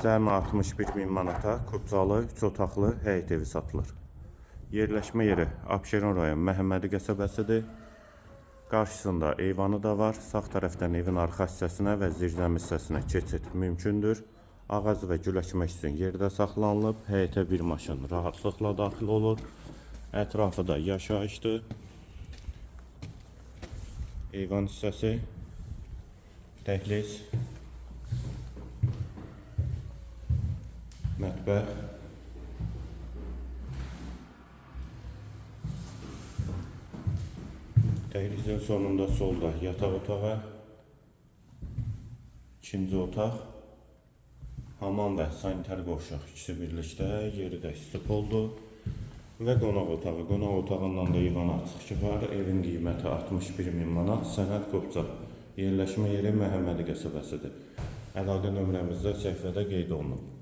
Cəmi 61.000 manata Kubcalı 3 otaqlı həyət evi satılır. Yerləşmə yeri Abşeron rayon Məhəmmədi qəsəbəsidir. Qarşısında eyvanı da var. Sağ tərəfdən evin arxa hissəsinə və zirzəmi hissəsinə keçid mümkündür. Ağac və gül əkmək üçün yerdə saxlanılıb. Həyətə bir maşın rahatlıqla daxil olur. Ətrafı da yaşayışdır. Eyvan hissəsi, dəhliz, mətbəx, dəhlizin sonunda solda yataq otağı, ikinci otaq, hamam və sanitar qovşaq ikisi birlikdə, yeri də istif oldu və qonaq otağı. Qonaq otağından da eyvana çıxışı var. Evin qiyməti 61.000 manat. Sənəd Qubca. Yerləşmə yeri Məhəmmədi qəsəbəsidir. Əlaqə nömrəmizdə səhifədə qeyd olunub.